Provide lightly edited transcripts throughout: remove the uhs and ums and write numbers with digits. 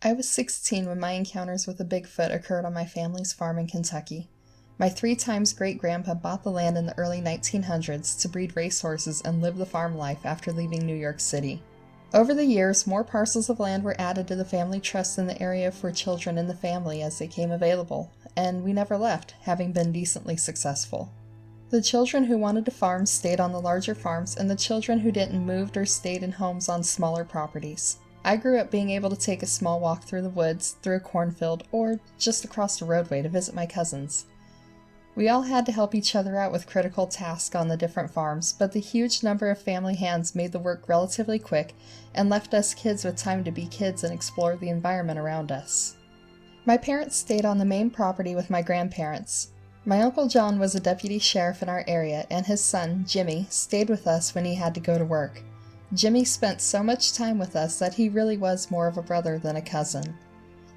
I was 16 when my encounters with a Bigfoot occurred on my family's farm in Kentucky. My 3 times great-grandpa bought the land in the early 1900s to breed racehorses and live the farm life after leaving New York City. Over the years, more parcels of land were added to the family trust in the area for children in the family as they came available, and we never left, having been decently successful. The children who wanted to farm stayed on the larger farms, and the children who didn't moved or stayed in homes on smaller properties. I grew up being able to take a small walk through the woods, through a cornfield, or just across the roadway to visit my cousins. We all had to help each other out with critical tasks on the different farms, but the huge number of family hands made the work relatively quick and left us kids with time to be kids and explore the environment around us. My parents stayed on the main property with my grandparents. My Uncle John was a deputy sheriff in our area, and his son, Jimmy, stayed with us when he had to go to work. Jimmy spent so much time with us that he really was more of a brother than a cousin.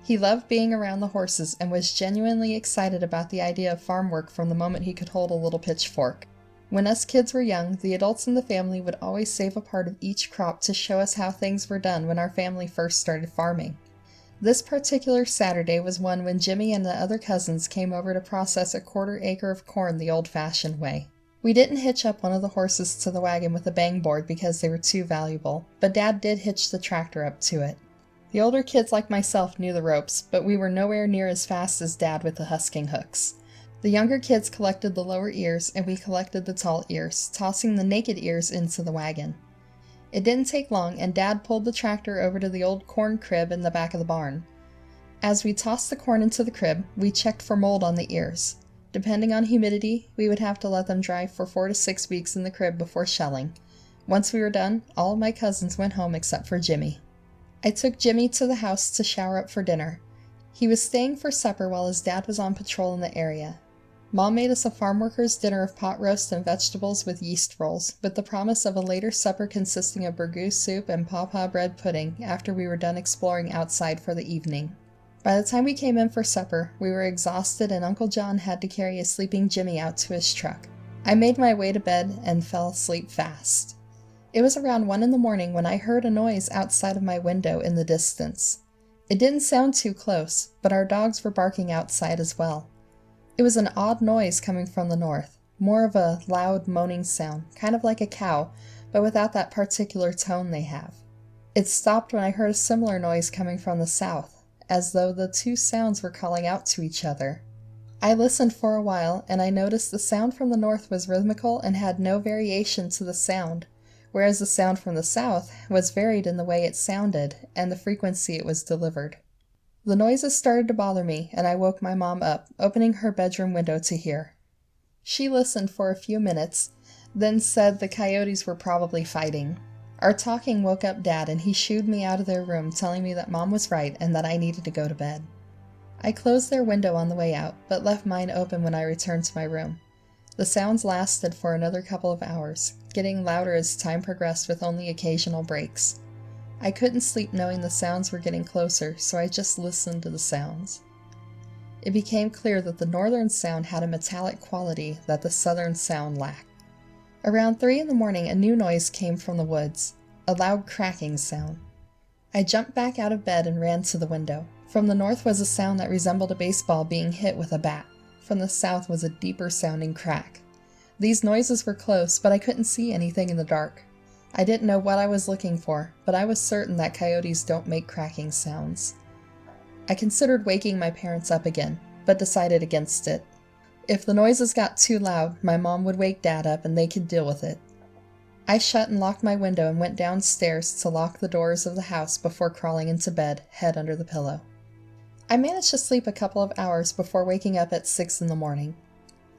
He loved being around the horses and was genuinely excited about the idea of farm work from the moment he could hold a little pitchfork. When us kids were young, the adults in the family would always save a part of each crop to show us how things were done when our family first started farming. This particular Saturday was one when Jimmy and the other cousins came over to process a 1/4 acre of corn the old-fashioned way. We didn't hitch up one of the horses to the wagon with a bang board because they were too valuable, but Dad did hitch the tractor up to it. The older kids like myself knew the ropes, but we were nowhere near as fast as Dad with the husking hooks. The younger kids collected the lower ears and we collected the tall ears, tossing the naked ears into the wagon. It didn't take long, and Dad pulled the tractor over to the old corn crib in the back of the barn. As we tossed the corn into the crib, we checked for mold on the ears. Depending on humidity, we would have to let them dry for 4 to 6 weeks in the crib before shelling. Once we were done, all of my cousins went home except for Jimmy. I took Jimmy to the house to shower up for dinner. He was staying for supper while his dad was on patrol in the area. Mom made us a farm worker's dinner of pot roast and vegetables with yeast rolls, with the promise of a later supper consisting of burgoo soup and pawpaw bread pudding after we were done exploring outside for the evening. By the time we came in for supper, we were exhausted and Uncle John had to carry a sleeping Jimmy out to his truck. I made my way to bed and fell asleep fast. It was around 1 in the morning when I heard a noise outside of my window in the distance. It didn't sound too close, but our dogs were barking outside as well. It was an odd noise coming from the north, more of a loud moaning sound, kind of like a cow, but without that particular tone they have. It stopped when I heard a similar noise coming from the south, as though the two sounds were calling out to each other. I listened for a while, and I noticed the sound from the north was rhythmical and had no variation to the sound, whereas the sound from the south was varied in the way it sounded and the frequency it was delivered. The noises started to bother me, and I woke my mom up, opening her bedroom window to hear. She listened for a few minutes, then said the coyotes were probably fighting. Our talking woke up Dad, and he shooed me out of their room, telling me that Mom was right and that I needed to go to bed. I closed their window on the way out, but left mine open when I returned to my room. The sounds lasted for another couple of hours, getting louder as time progressed with only occasional breaks. I couldn't sleep knowing the sounds were getting closer, so I just listened to the sounds. It became clear that the northern sound had a metallic quality that the southern sound lacked. Around 3 in the morning, a new noise came from the woods, a loud cracking sound. I jumped back out of bed and ran to the window. From the north was a sound that resembled a baseball being hit with a bat. From the south was a deeper sounding crack. These noises were close, but I couldn't see anything in the dark. I didn't know what I was looking for, but I was certain that coyotes don't make cracking sounds. I considered waking my parents up again, but decided against it. If the noises got too loud, my mom would wake Dad up and they could deal with it. I shut and locked my window and went downstairs to lock the doors of the house before crawling into bed, head under the pillow. I managed to sleep a couple of hours before waking up at 6 in the morning.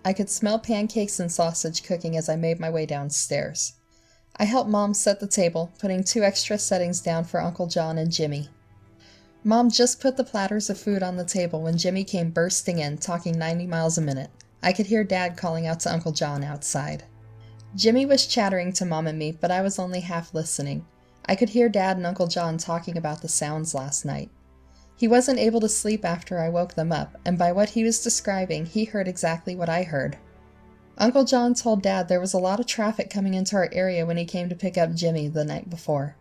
I could smell pancakes and sausage cooking as I made my way downstairs. I helped Mom set the table, putting 2 extra settings down for Uncle John and Jimmy. Mom just put the platters of food on the table when Jimmy came bursting in, talking 90 miles a minute. I could hear Dad calling out to Uncle John outside. Jimmy was chattering to Mom and me, but I was only half listening. I could hear Dad and Uncle John talking about the sounds last night. He wasn't able to sleep after I woke them up, and by what he was describing, he heard exactly what I heard. Uncle John told Dad there was a lot of traffic coming into our area when he came to pick up Jimmy the night before.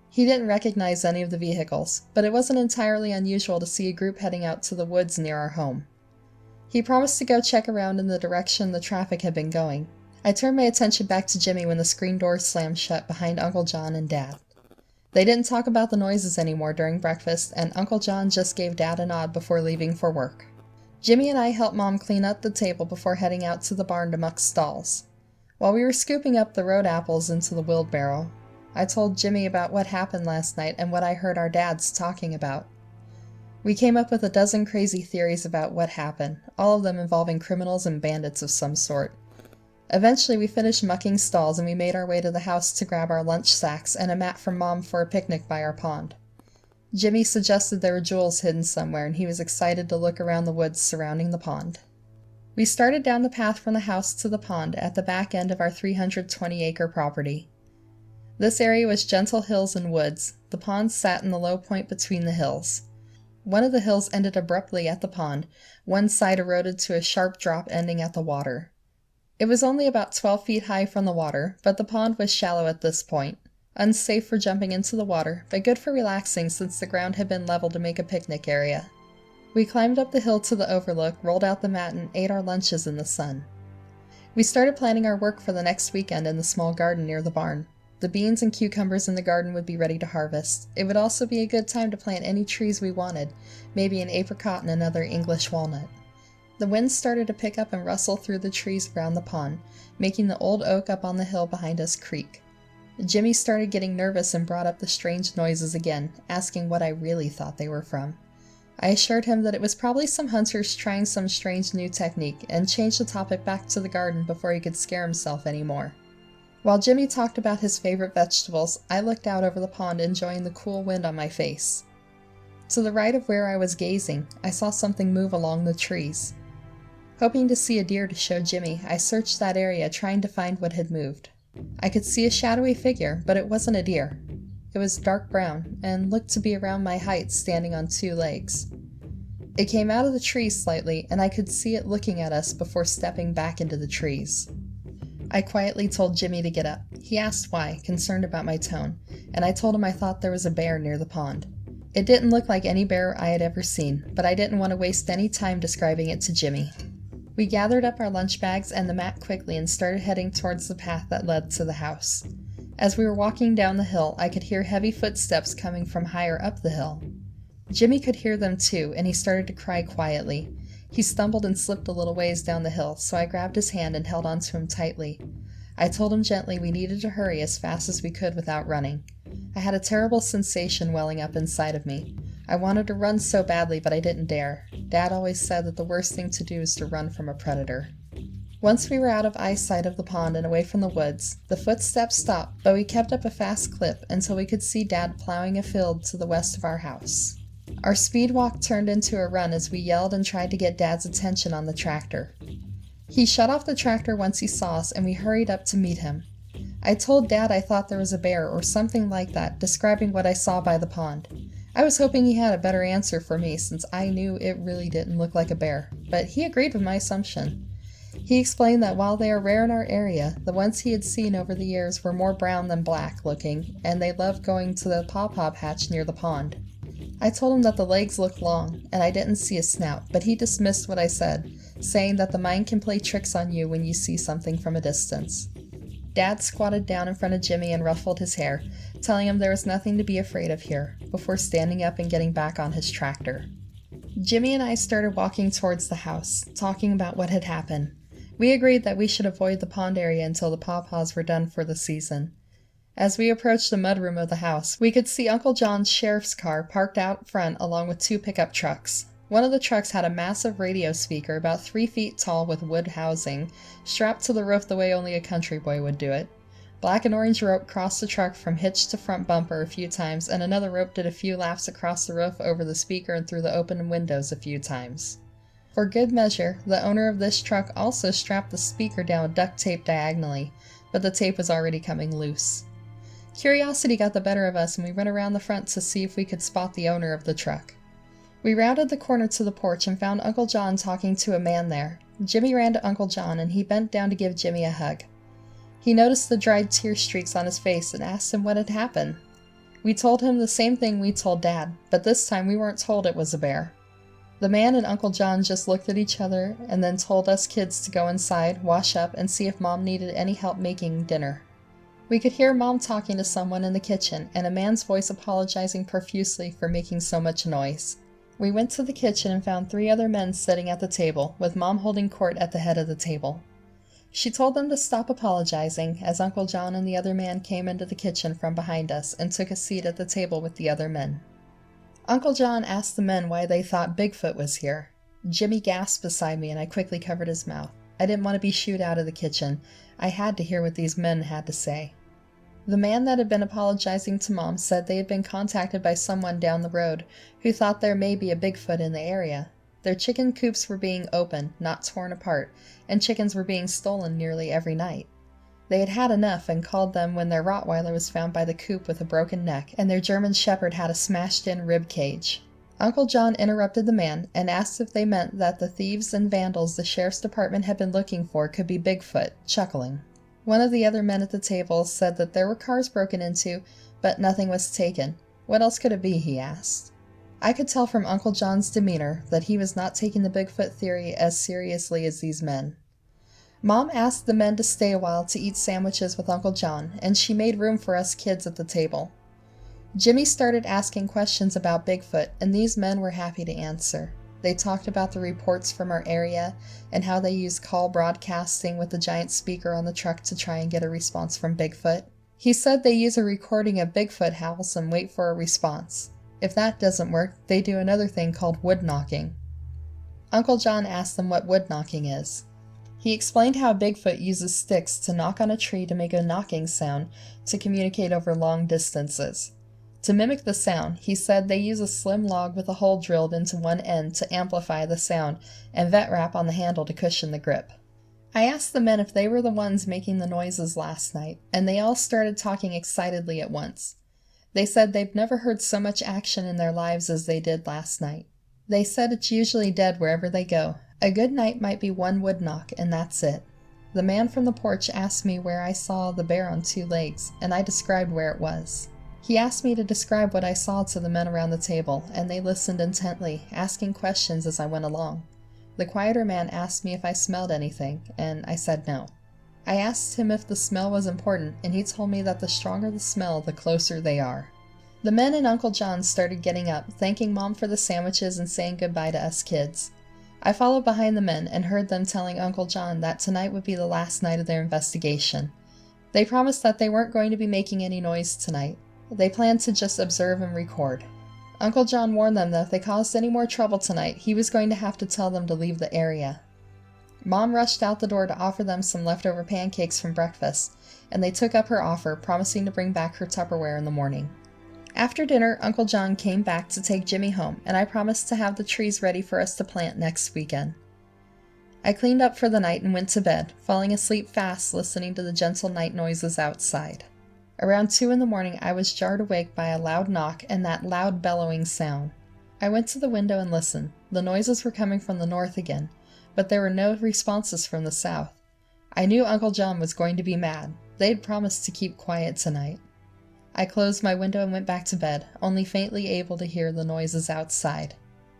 He didn't recognize any of the vehicles, but it wasn't entirely unusual to see a group heading out to the woods near our home. He promised to go check around in the direction the traffic had been going. I turned my attention back to Jimmy when the screen door slammed shut behind Uncle John and Dad. They didn't talk about the noises anymore during breakfast, and Uncle John just gave Dad a nod before leaving for work. Jimmy and I helped Mom clean up the table before heading out to the barn to muck stalls. While we were scooping up the road apples into the wheelbarrow, I told Jimmy about what happened last night and what I heard our dads talking about. We came up with a dozen crazy theories about what happened, all of them involving criminals and bandits of some sort. Eventually we finished mucking stalls and we made our way to the house to grab our lunch sacks and a mat from Mom for a picnic by our pond. Jimmy suggested there were jewels hidden somewhere and he was excited to look around the woods surrounding the pond. We started down the path from the house to the pond at the back end of our 320-acre property. This area was gentle hills and woods. The pond sat in the low point between the hills. One of the hills ended abruptly at the pond, one side eroded to a sharp drop ending at the water. It was only about 12 feet high from the water, but the pond was shallow at this point. Unsafe for jumping into the water, but good for relaxing since the ground had been leveled to make a picnic area. We climbed up the hill to the overlook, rolled out the mat, and ate our lunches in the sun. We started planning our work for the next weekend in the small garden near the barn. The beans and cucumbers in the garden would be ready to harvest. It would also be a good time to plant any trees we wanted, maybe an apricot and another English walnut. The wind started to pick up and rustle through the trees around the pond, making the old oak up on the hill behind us creak. Jimmy started getting nervous and brought up the strange noises again, asking what I really thought they were from. I assured him that it was probably some hunters trying some strange new technique, and changed the topic back to the garden before he could scare himself anymore. While Jimmy talked about his favorite vegetables, I looked out over the pond enjoying the cool wind on my face. To the right of where I was gazing, I saw something move along the trees. Hoping to see a deer to show Jimmy, I searched that area trying to find what had moved. I could see a shadowy figure, but it wasn't a deer. It was dark brown, and looked to be around my height, standing on two legs. It came out of the trees slightly, and I could see it looking at us before stepping back into the trees. I quietly told Jimmy to get up. He asked why, concerned about my tone, and I told him I thought there was a bear near the pond. It didn't look like any bear I had ever seen, but I didn't want to waste any time describing it to Jimmy. We gathered up our lunch bags and the mat quickly and started heading towards the path that led to the house. As we were walking down the hill, I could hear heavy footsteps coming from higher up the hill. Jimmy could hear them too, and he started to cry quietly. He stumbled and slipped a little ways down the hill, so I grabbed his hand and held onto him tightly. I told him gently we needed to hurry as fast as we could without running. I had a terrible sensation welling up inside of me. I wanted to run so badly, but I didn't dare. Dad always said that the worst thing to do is to run from a predator. Once we were out of eyesight of the pond and away from the woods, the footsteps stopped, but we kept up a fast clip until we could see Dad plowing a field to the west of our house. Our speed walk turned into a run as we yelled and tried to get Dad's attention on the tractor. He shut off the tractor once he saw us, and we hurried up to meet him. I told Dad I thought there was a bear or something like that, describing what I saw by the pond. I was hoping he had a better answer for me, since I knew it really didn't look like a bear, but he agreed with my assumption. He explained that while they are rare in our area, the ones he had seen over the years were more brown than black looking, and they loved going to the pawpaw patch near the pond. I told him that the legs looked long, and I didn't see a snout, but he dismissed what I said, saying that the mind can play tricks on you when you see something from a distance. Dad squatted down in front of Jimmy and ruffled his hair, telling him there was nothing to be afraid of here, before standing up and getting back on his tractor. Jimmy and I started walking towards the house, talking about what had happened. We agreed that we should avoid the pond area until the pawpaws were done for the season. As we approached the mudroom of the house, we could see Uncle John's sheriff's car parked out front along with two pickup trucks. One of the trucks had a massive radio speaker about 3 feet tall with wood housing, strapped to the roof the way only a country boy would do it. Black and orange rope crossed the truck from hitch to front bumper a few times, and another rope did a few laps across the roof over the speaker and through the open windows a few times. For good measure, the owner of this truck also strapped the speaker down with duct tape diagonally, but the tape was already coming loose. Curiosity got the better of us, and we went around the front to see if we could spot the owner of the truck. We rounded the corner to the porch and found Uncle John talking to a man there. Jimmy ran to Uncle John, and he bent down to give Jimmy a hug. He noticed the dried tear streaks on his face and asked him what had happened. We told him the same thing we told Dad, but this time we weren't told it was a bear. The man and Uncle John just looked at each other and then told us kids to go inside, wash up, and see if Mom needed any help making dinner. We could hear Mom talking to someone in the kitchen and a man's voice apologizing profusely for making so much noise. We went to the kitchen and found 3 other men sitting at the table, with Mom holding court at the head of the table. She told them to stop apologizing as Uncle John and the other man came into the kitchen from behind us and took a seat at the table with the other men. Uncle John asked the men why they thought Bigfoot was here. Jimmy gasped beside me and I quickly covered his mouth. I didn't want to be shooed out of the kitchen. I had to hear what these men had to say. The man that had been apologizing to Mom said they had been contacted by someone down the road who thought there may be a Bigfoot in the area. Their chicken coops were being opened, not torn apart, and chickens were being stolen nearly every night. They had had enough and called them when their Rottweiler was found by the coop with a broken neck and their German Shepherd had a smashed-in rib cage. Uncle John interrupted the man and asked if they meant that the thieves and vandals the sheriff's department had been looking for could be Bigfoot, chuckling. One of the other men at the table said that there were cars broken into, but nothing was taken. What else could it be, he asked. I could tell from Uncle John's demeanor that he was not taking the Bigfoot theory as seriously as these men. Mom asked the men to stay a while to eat sandwiches with Uncle John, and she made room for us kids at the table. Jimmy started asking questions about Bigfoot, and these men were happy to answer. They talked about the reports from our area and how they use call broadcasting with the giant speaker on the truck to try and get a response from Bigfoot. He said they use a recording of Bigfoot howls and wait for a response. If that doesn't work, they do another thing called wood knocking. Uncle John asked them what wood knocking is. He explained how Bigfoot uses sticks to knock on a tree to make a knocking sound to communicate over long distances. To mimic the sound, he said they use a slim log with a hole drilled into one end to amplify the sound and vet wrap on the handle to cushion the grip. I asked the men if they were the ones making the noises last night, and they all started talking excitedly at once. They said they've never heard so much action in their lives as they did last night. They said it's usually dead wherever they go. A good night might be one wood knock, and that's it. The man from the porch asked me where I saw the bear on 2 legs, and I described where it was. He asked me to describe what I saw to the men around the table, and they listened intently, asking questions as I went along. The quieter man asked me if I smelled anything, and I said no. I asked him if the smell was important, and he told me that the stronger the smell, the closer they are. The men and Uncle John started getting up, thanking Mom for the sandwiches and saying goodbye to us kids. I followed behind the men and heard them telling Uncle John that tonight would be the last night of their investigation. They promised that they weren't going to be making any noise tonight. They planned to just observe and record. Uncle John warned them that if they caused any more trouble tonight, he was going to have to tell them to leave the area. Mom rushed out the door to offer them some leftover pancakes from breakfast, and they took up her offer, promising to bring back her Tupperware in the morning. After dinner, Uncle John came back to take Jimmy home, and I promised to have the trees ready for us to plant next weekend. I cleaned up for the night and went to bed, falling asleep fast listening to the gentle night noises outside. Around 2 a.m, I was jarred awake by a loud knock and that loud bellowing sound. I went to the window and listened. The noises were coming from the north again, but there were no responses from the south. I knew Uncle John was going to be mad. They'd promised to keep quiet tonight. I closed my window and went back to bed, only faintly able to hear the noises outside.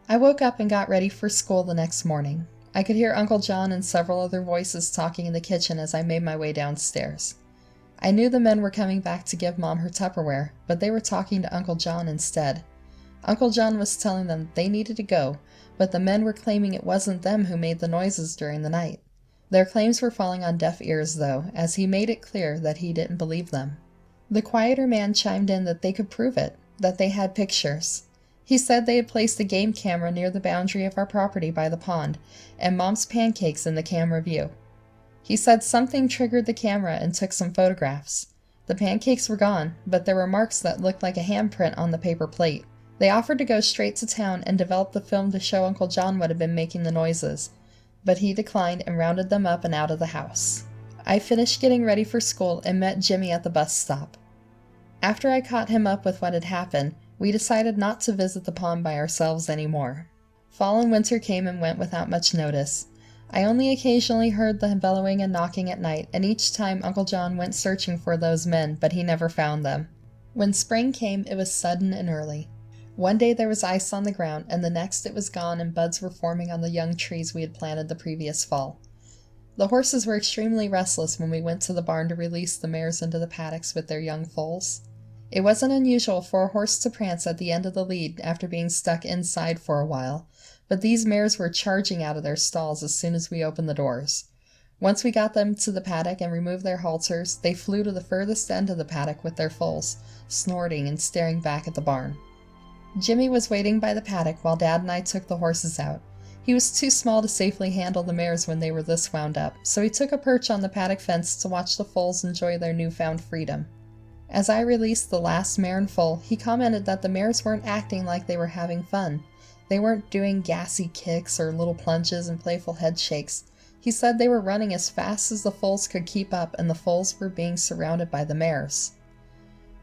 I woke up and got ready for school the next morning. I could hear Uncle John and several other voices talking in the kitchen as I made my way downstairs. I knew the men were coming back to give Mom her Tupperware, but they were talking to Uncle John instead. Uncle John was telling them they needed to go, but the men were claiming it wasn't them who made the noises during the night. Their claims were falling on deaf ears, though, as he made it clear that he didn't believe them. The quieter man chimed in that they could prove it, that they had pictures. He said they had placed a game camera near the boundary of our property by the pond, and Mom's pancakes in the camera view. He said something triggered the camera and took some photographs. The pancakes were gone, but there were marks that looked like a handprint on the paper plate. They offered to go straight to town and develop the film to show Uncle John what had been making the noises, but he declined and rounded them up and out of the house. I finished getting ready for school and met Jimmy at the bus stop. After I caught him up with what had happened, we decided not to visit the pond by ourselves anymore. Fall and winter came and went without much notice. I only occasionally heard the bellowing and knocking at night, and each time Uncle John went searching for those men, but he never found them. When spring came, it was sudden and early. One day there was ice on the ground, and the next it was gone and buds were forming on the young trees we had planted the previous fall. The horses were extremely restless when we went to the barn to release the mares into the paddocks with their young foals. It wasn't unusual for a horse to prance at the end of the lead after being stuck inside for a while, but these mares were charging out of their stalls as soon as we opened the doors. Once we got them to the paddock and removed their halters, they flew to the furthest end of the paddock with their foals, snorting and staring back at the barn. Jimmy was waiting by the paddock while Dad and I took the horses out. He was too small to safely handle the mares when they were this wound up, so he took a perch on the paddock fence to watch the foals enjoy their newfound freedom. As I released the last mare and foal, he commented that the mares weren't acting like they were having fun. They weren't doing gassy kicks or little plunges and playful head shakes. He said they were running as fast as the foals could keep up, and the foals were being surrounded by the mares.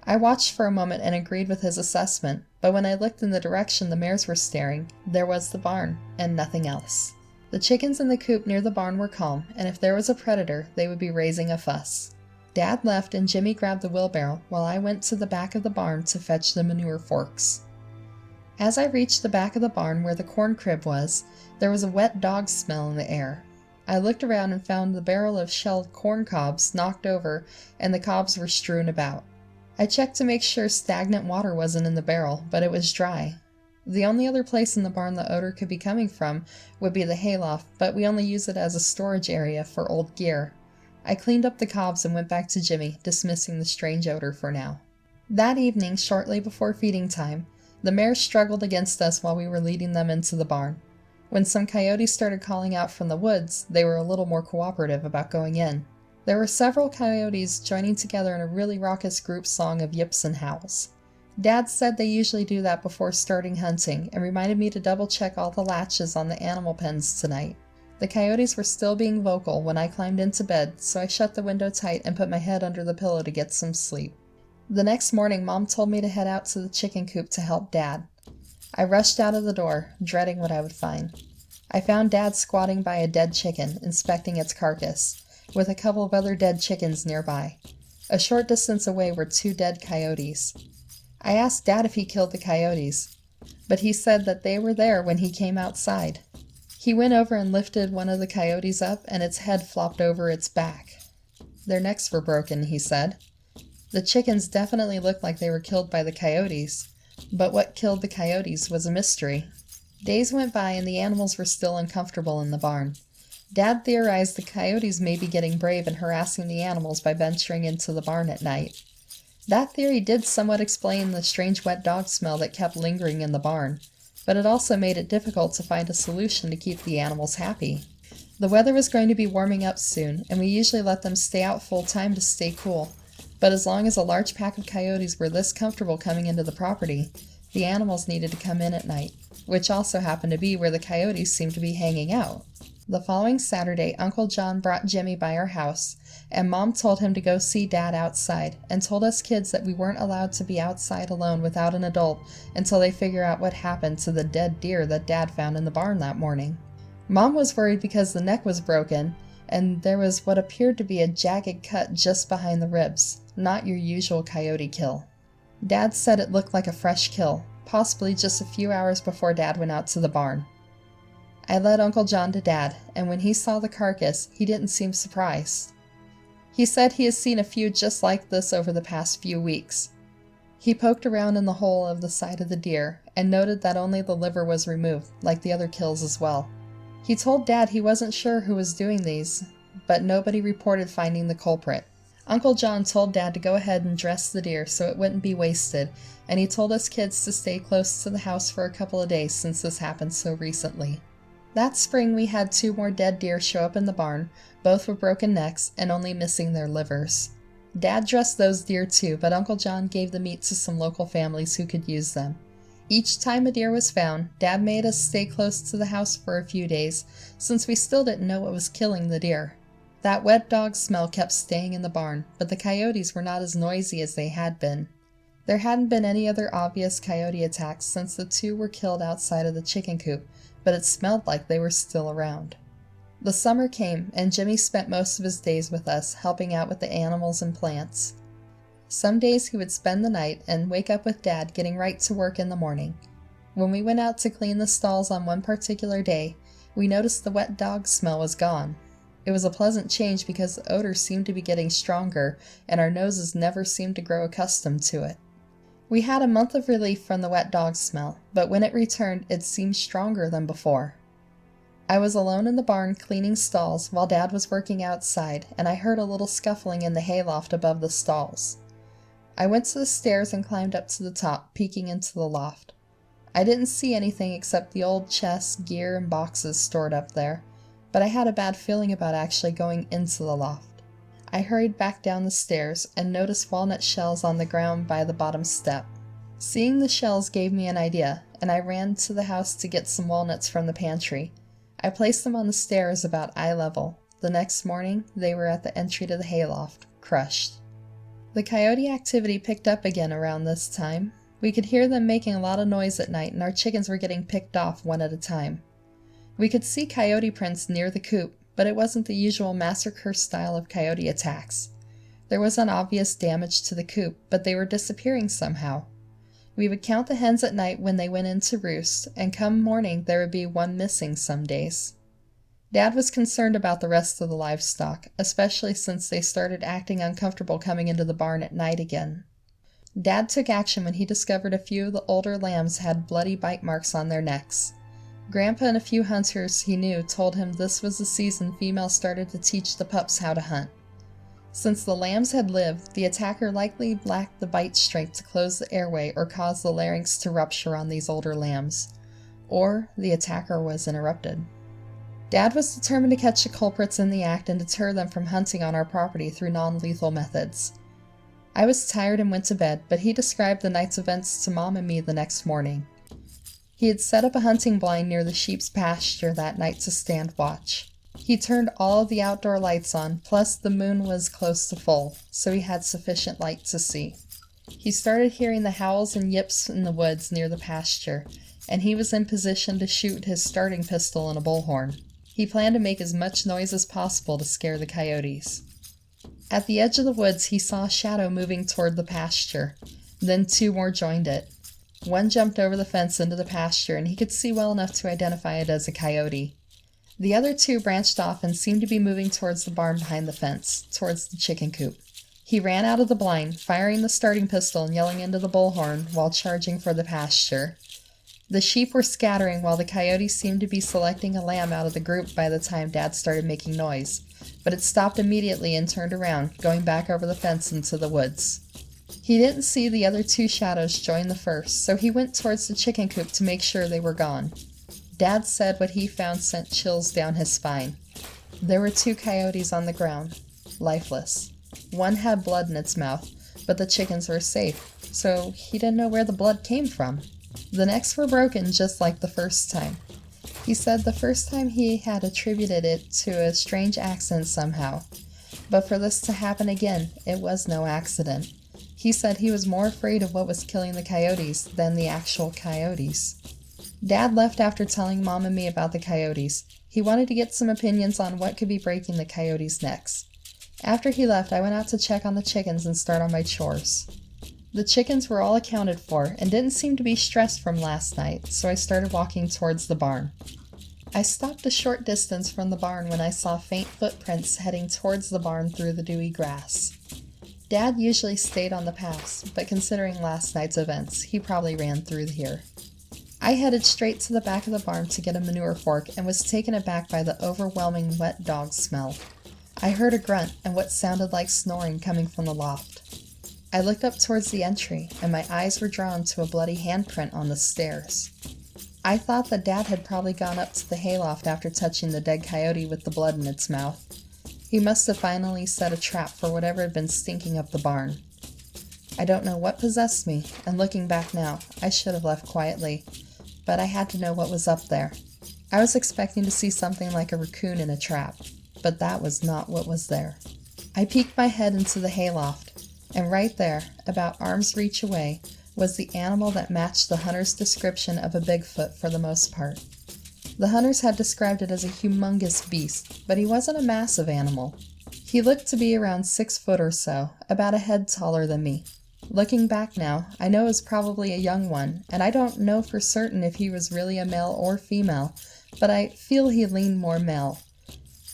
I watched for a moment and agreed with his assessment, but when I looked in the direction the mares were staring, there was the barn, and nothing else. The chickens in the coop near the barn were calm, and if there was a predator, they would be raising a fuss. Dad left and Jimmy grabbed the wheelbarrow while I went to the back of the barn to fetch the manure forks. As I reached the back of the barn where the corn crib was, there was a wet dog smell in the air. I looked around and found the barrel of shelled corn cobs knocked over and the cobs were strewn about. I checked to make sure stagnant water wasn't in the barrel, but it was dry. The only other place in the barn the odor could be coming from would be the hayloft, but we only use it as a storage area for old gear. I cleaned up the cobs and went back to Jimmy, dismissing the strange odor for now. That evening, shortly before feeding time, the mares struggled against us while we were leading them into the barn. When some coyotes started calling out from the woods, they were a little more cooperative about going in. There were several coyotes joining together in a really raucous group song of yips and howls. Dad said they usually do that before starting hunting and reminded me to double check all the latches on the animal pens tonight. The coyotes were still being vocal when I climbed into bed, so I shut the window tight and put my head under the pillow to get some sleep. The next morning, Mom told me to head out to the chicken coop to help Dad. I rushed out of the door, dreading what I would find. I found Dad squatting by a dead chicken, inspecting its carcass, with a couple of other dead chickens nearby. A short distance away were 2 dead coyotes. I asked Dad if he killed the coyotes, but he said that they were there when he came outside. He went over and lifted one of the coyotes up, and its head flopped over its back. Their necks were broken, he said. The chickens definitely looked like they were killed by the coyotes, but what killed the coyotes was a mystery. Days went by and the animals were still uncomfortable in the barn. Dad theorized the coyotes may be getting brave and harassing the animals by venturing into the barn at night. That theory did somewhat explain the strange wet dog smell that kept lingering in the barn, but it also made it difficult to find a solution to keep the animals happy. The weather was going to be warming up soon, and we usually let them stay out full time to stay cool, but as long as a large pack of coyotes were this comfortable coming into the property, the animals needed to come in at night, which also happened to be where the coyotes seemed to be hanging out. The following Saturday, Uncle John brought Jimmy by our house, and Mom told him to go see Dad outside, and told us kids that we weren't allowed to be outside alone without an adult until they figure out what happened to the dead deer that Dad found in the barn that morning. Mom was worried because the neck was broken, and there was what appeared to be a jagged cut just behind the ribs, not your usual coyote kill. Dad said it looked like a fresh kill, possibly just a few hours before Dad went out to the barn. I led Uncle John to Dad, and when he saw the carcass, he didn't seem surprised. He said he has seen a few just like this over the past few weeks. He poked around in the hole of the side of the deer, and noted that only the liver was removed, like the other kills as well. He told Dad he wasn't sure who was doing these, but nobody reported finding the culprit. Uncle John told Dad to go ahead and dress the deer so it wouldn't be wasted, and he told us kids to stay close to the house for a couple of days since this happened so recently. That spring we had 2 more dead deer show up in the barn, both with broken necks and only missing their livers. Dad dressed those deer too, but Uncle John gave the meat to some local families who could use them. Each time a deer was found, Dad made us stay close to the house for a few days, since we still didn't know what was killing the deer. That wet dog smell kept staying in the barn, but the coyotes were not as noisy as they had been. There hadn't been any other obvious coyote attacks since the 2 were killed outside of the chicken coop, but it smelled like they were still around. The summer came, and Jimmy spent most of his days with us, helping out with the animals and plants. Some days he would spend the night and wake up with Dad getting right to work in the morning. When we went out to clean the stalls on one particular day, we noticed the wet dog smell was gone. It was a pleasant change because the odor seemed to be getting stronger and our noses never seemed to grow accustomed to it. We had a month of relief from the wet dog smell, but when it returned, it seemed stronger than before. I was alone in the barn cleaning stalls while Dad was working outside, and I heard a little scuffling in the hayloft above the stalls. I went to the stairs and climbed up to the top, peeking into the loft. I didn't see anything except the old chests, gear, and boxes stored up there, but I had a bad feeling about actually going into the loft. I hurried back down the stairs and noticed walnut shells on the ground by the bottom step. Seeing the shells gave me an idea, and I ran to the house to get some walnuts from the pantry. I placed them on the stairs about eye level. The next morning, they were at the entry to the hayloft, crushed. The coyote activity picked up again around this time. We could hear them making a lot of noise at night, and our chickens were getting picked off one at a time. We could see coyote prints near the coop, but it wasn't the usual massacre style of coyote attacks. There wasn't obvious damage to the coop, but they were disappearing somehow. We would count the hens at night when they went in to roost, and come morning there would be one missing some days. Dad was concerned about the rest of the livestock, especially since they started acting uncomfortable coming into the barn at night again. Dad took action when he discovered a few of the older lambs had bloody bite marks on their necks. Grandpa and a few hunters he knew told him this was the season females started to teach the pups how to hunt. Since the lambs had lived, the attacker likely lacked the bite strength to close the airway or cause the larynx to rupture on these older lambs. Or the attacker was interrupted. Dad was determined to catch the culprits in the act and deter them from hunting on our property through non-lethal methods. I was tired and went to bed, but he described the night's events to Mom and me the next morning. He had set up a hunting blind near the sheep's pasture that night to stand watch. He turned all of the outdoor lights on, plus the moon was close to full, so he had sufficient light to see. He started hearing the howls and yips in the woods near the pasture, and he was in position to shoot his starting pistol and a bullhorn. He planned to make as much noise as possible to scare the coyotes. At the edge of the woods, he saw a shadow moving toward the pasture. Then two more joined it. One jumped over the fence into the pasture, and he could see well enough to identify it as a coyote. The other two branched off and seemed to be moving towards the barn behind the fence, towards the chicken coop. He ran out of the blind, firing the starting pistol and yelling into the bullhorn while charging for the pasture. The sheep were scattering while the coyotes seemed to be selecting a lamb out of the group by the time Dad started making noise, but it stopped immediately and turned around, going back over the fence into the woods. He didn't see the other two shadows join the first, so he went towards the chicken coop to make sure they were gone. Dad said what he found sent chills down his spine. There were two coyotes on the ground, lifeless. One had blood in its mouth, but the chickens were safe, so he didn't know where the blood came from. The necks were broken just like the first time. He said the first time he had attributed it to a strange accident somehow, but for this to happen again, it was no accident. He said he was more afraid of what was killing the coyotes than the actual coyotes. Dad left after telling Mom and me about the coyotes. He wanted to get some opinions on what could be breaking the coyotes' necks. After he left, I went out to check on the chickens and start on my chores. The chickens were all accounted for and didn't seem to be stressed from last night, so I started walking towards the barn. I stopped a short distance from the barn when I saw faint footprints heading towards the barn through the dewy grass. Dad usually stayed on the paths, but considering last night's events, he probably ran through here. I headed straight to the back of the barn to get a manure fork and was taken aback by the overwhelming wet dog smell. I heard a grunt and what sounded like snoring coming from the loft. I looked up towards the entry, and my eyes were drawn to a bloody handprint on the stairs. I thought that Dad had probably gone up to the hayloft after touching the dead coyote with the blood in its mouth. He must have finally set a trap for whatever had been stinking up the barn. I don't know what possessed me, and looking back now, I should have left quietly, but I had to know what was up there. I was expecting to see something like a raccoon in a trap, but that was not what was there. I peeked my head into the hayloft, and right there, about arm's reach away, was the animal that matched the hunter's description of a Bigfoot for the most part. The hunters had described it as a humongous beast, but he wasn't a massive animal. He He looked to be around 6 foot or so, about a head taller than me. Looking back now, I know it was probably a young one, and I don't know for certain if he was really a male or female, but I feel he leaned more male.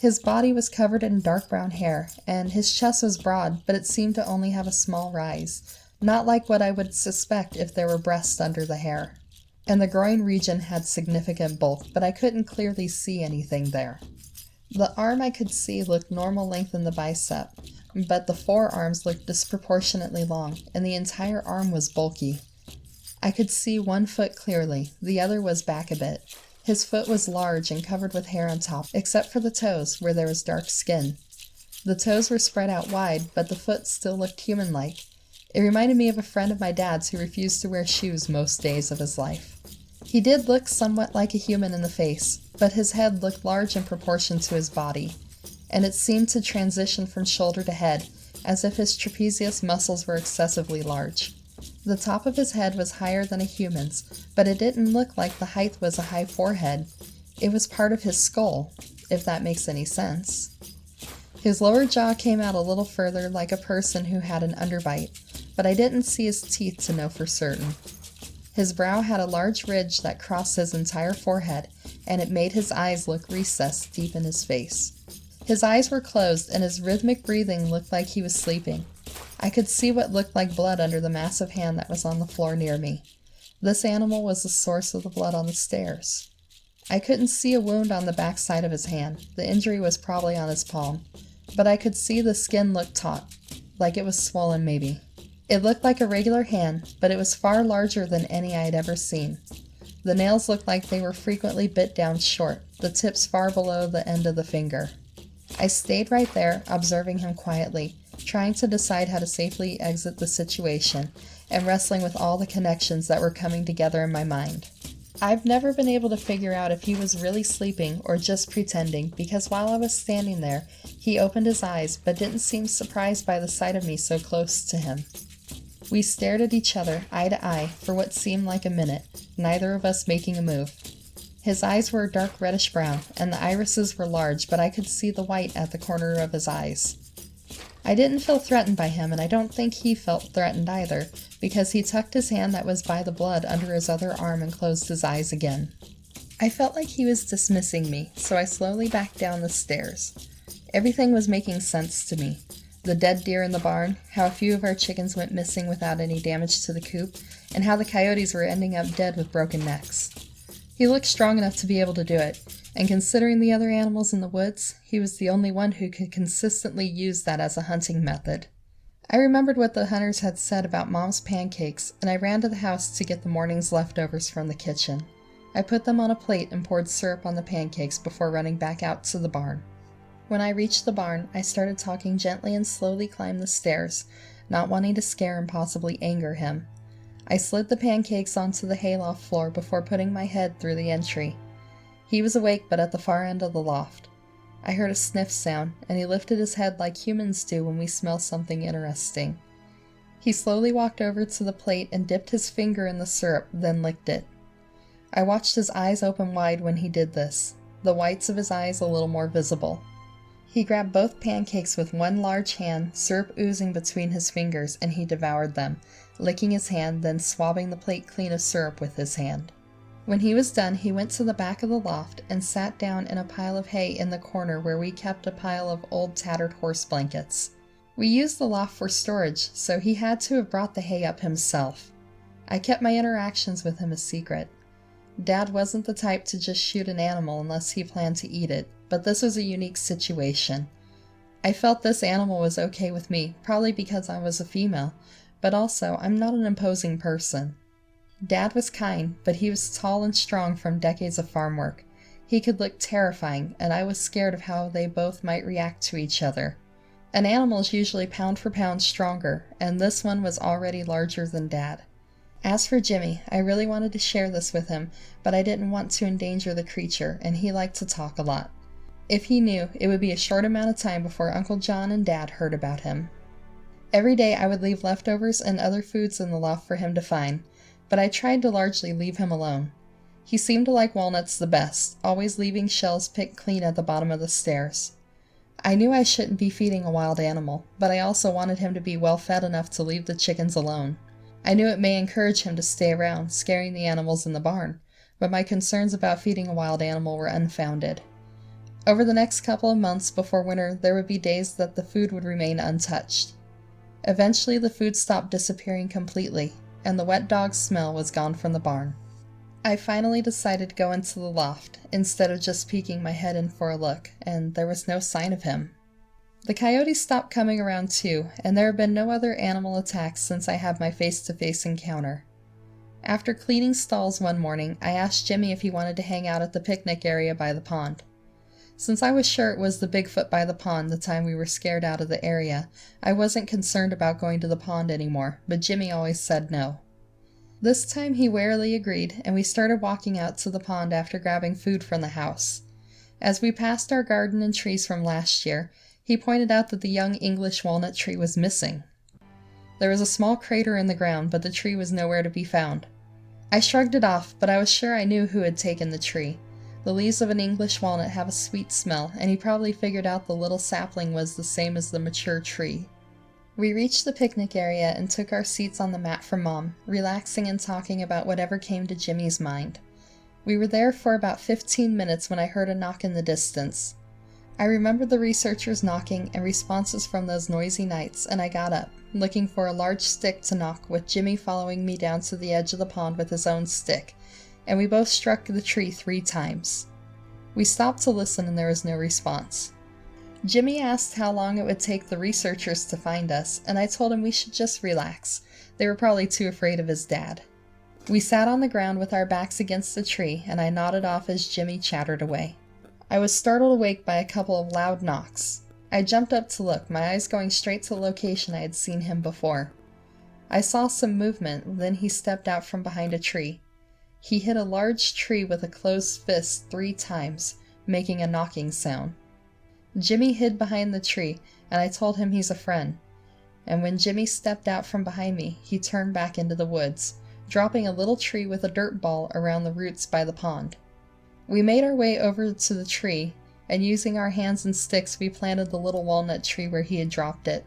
His body was covered in dark brown hair, and his chest was broad, but it seemed to only have a small rise, not like what I would suspect if there were breasts under the hair. And the groin region had significant bulk, but I couldn't clearly see anything there. The arm I could see looked normal length in the bicep, but the forearms looked disproportionately long, and the entire arm was bulky. I could see one foot clearly, the other was back a bit. His foot was large and covered with hair on top, except for the toes, where there was dark skin. The toes were spread out wide, but the foot still looked human-like. It reminded me of a friend of my dad's who refused to wear shoes most days of his life. He did look somewhat like a human in the face, but his head looked large in proportion to his body, and it seemed to transition from shoulder to head, as if his trapezius muscles were excessively large. The top of his head was higher than a human's, but it didn't look like the height was a high forehead. It was part of his skull, if that makes any sense. His lower jaw came out a little further like a person who had an underbite, but I didn't see his teeth to know for certain. His brow had a large ridge that crossed his entire forehead, and it made his eyes look recessed deep in his face. His eyes were closed, and his rhythmic breathing looked like he was sleeping. I could see what looked like blood under the massive hand that was on the floor near me. This animal was the source of the blood on the stairs. I couldn't see a wound on the back side of his hand. The injury was probably on his palm. But I could see the skin looked taut, like it was swollen maybe. It looked like a regular hand, but it was far larger than any I had ever seen. The nails looked like they were frequently bit down short, the tips far below the end of the finger. I stayed right there, observing him quietly, trying to decide how to safely exit the situation, and wrestling with all the connections that were coming together in my mind. I've never been able to figure out if he was really sleeping or just pretending, because while I was standing there, he opened his eyes, but didn't seem surprised by the sight of me so close to him. We stared at each other, eye to eye, for what seemed like a minute, neither of us making a move. His eyes were dark reddish brown, and the irises were large, but I could see the white at the corner of his eyes. I didn't feel threatened by him, and I don't think he felt threatened either, because he tucked his hand that was by the blood under his other arm and closed his eyes again. I felt like he was dismissing me, so I slowly backed down the stairs. Everything was making sense to me. The dead deer in the barn, how a few of our chickens went missing without any damage to the coop, and how the coyotes were ending up dead with broken necks. He looked strong enough to be able to do it, and considering the other animals in the woods, he was the only one who could consistently use that as a hunting method. I remembered what the hunters had said about Mom's pancakes, and I ran to the house to get the morning's leftovers from the kitchen. I put them on a plate and poured syrup on the pancakes before running back out to the barn. When I reached the barn, I started talking gently and slowly climbed the stairs, not wanting to scare and possibly anger him. I slid the pancakes onto the hayloft floor before putting my head through the entry. He was awake, but at the far end of the loft. I heard a sniff sound, and he lifted his head like humans do when we smell something interesting. He slowly walked over to the plate and dipped his finger in the syrup, then licked it. I watched his eyes open wide when he did this, the whites of his eyes a little more visible. He grabbed both pancakes with one large hand, syrup oozing between his fingers, and he devoured them, licking his hand, then swabbing the plate clean of syrup with his hand. When he was done, he went to the back of the loft and sat down in a pile of hay in the corner where we kept a pile of old tattered horse blankets. We used the loft for storage, so he had to have brought the hay up himself. I kept my interactions with him a secret. Dad wasn't the type to just shoot an animal unless he planned to eat it, but this was a unique situation. I felt this animal was okay with me, probably because I was a female, but also I'm not an imposing person. Dad was kind, but he was tall and strong from decades of farm work. He could look terrifying, and I was scared of how they both might react to each other. An animal is usually pound for pound stronger, and this one was already larger than Dad. As for Jimmy, I really wanted to share this with him, but I didn't want to endanger the creature, and he liked to talk a lot. If he knew, it would be a short amount of time before Uncle John and Dad heard about him. Every day I would leave leftovers and other foods in the loft for him to find, but I tried to largely leave him alone. He seemed to like walnuts the best, always leaving shells picked clean at the bottom of the stairs. I knew I shouldn't be feeding a wild animal, but I also wanted him to be well fed enough to leave the chickens alone. I knew it may encourage him to stay around, scaring the animals in the barn, but my concerns about feeding a wild animal were unfounded. Over the next couple of months before winter, there would be days that the food would remain untouched. Eventually, the food stopped disappearing completely, and the wet dog smell was gone from the barn. I finally decided to go into the loft, instead of just peeking my head in for a look, and there was no sign of him. The coyotes stopped coming around too, and there have been no other animal attacks since I had my face-to-face encounter. After cleaning stalls one morning, I asked Jimmy if he wanted to hang out at the picnic area by the pond. Since I was sure it was the Bigfoot by the pond the time we were scared out of the area, I wasn't concerned about going to the pond anymore, but Jimmy always said no. This time he warily agreed, and we started walking out to the pond after grabbing food from the house. As we passed our garden and trees from last year, he pointed out that the young English walnut tree was missing. There was a small crater in the ground, but the tree was nowhere to be found. I shrugged it off, but I was sure I knew who had taken the tree. The leaves of an English walnut have a sweet smell, and he probably figured out the little sapling was the same as the mature tree. We reached the picnic area and took our seats on the mat for Mom, relaxing and talking about whatever came to Jimmy's mind. We were there for about 15 minutes when I heard a knock in the distance. I remembered the researchers knocking and responses from those noisy nights, and I got up, looking for a large stick to knock, with Jimmy following me down to the edge of the pond with his own stick, and we both struck the tree 3 times. We stopped to listen and there was no response. Jimmy asked how long it would take the researchers to find us, and I told him we should just relax. They were probably too afraid of his dad. We sat on the ground with our backs against the tree, and I nodded off as Jimmy chattered away. I was startled awake by a couple of loud knocks. I jumped up to look, my eyes going straight to the location I had seen him before. I saw some movement, then he stepped out from behind a tree. He hit a large tree with a closed fist 3 times, making a knocking sound. Jimmy hid behind the tree, and I told him he's a friend. And when Jimmy stepped out from behind me, he turned back into the woods, dropping a little tree with a dirt ball around the roots by the pond. We made our way over to the tree, and using our hands and sticks we planted the little walnut tree where he had dropped it.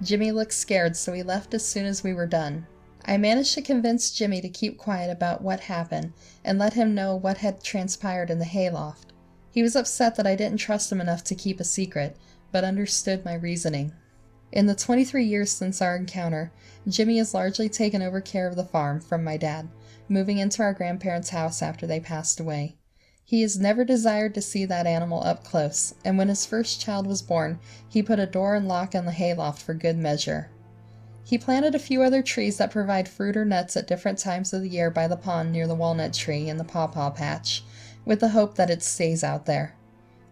Jimmy looked scared, so he left as soon as we were done. I managed to convince Jimmy to keep quiet about what happened, and let him know what had transpired in the hayloft. He was upset that I didn't trust him enough to keep a secret, but understood my reasoning. In the 23 years since our encounter, Jimmy has largely taken over care of the farm from my dad, moving into our grandparents' house after they passed away. He has never desired to see that animal up close, and when his first child was born, he put a door and lock on the hayloft for good measure. He planted a few other trees that provide fruit or nuts at different times of the year by the pond near the walnut tree and the pawpaw patch, with the hope that it stays out there.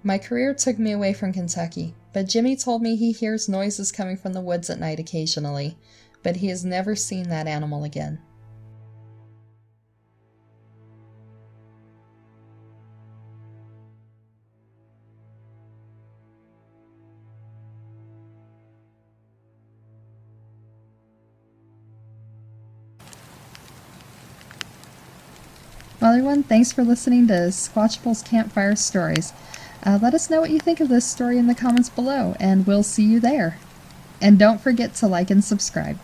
My career took me away from Kentucky, but Jimmy told me he hears noises coming from the woods at night occasionally, but he has never seen that animal again. Well, everyone, thanks for listening to Squatchable's Campfire Stories. Let us know what you think of this story in the comments below, and we'll see you there. And don't forget to like and subscribe.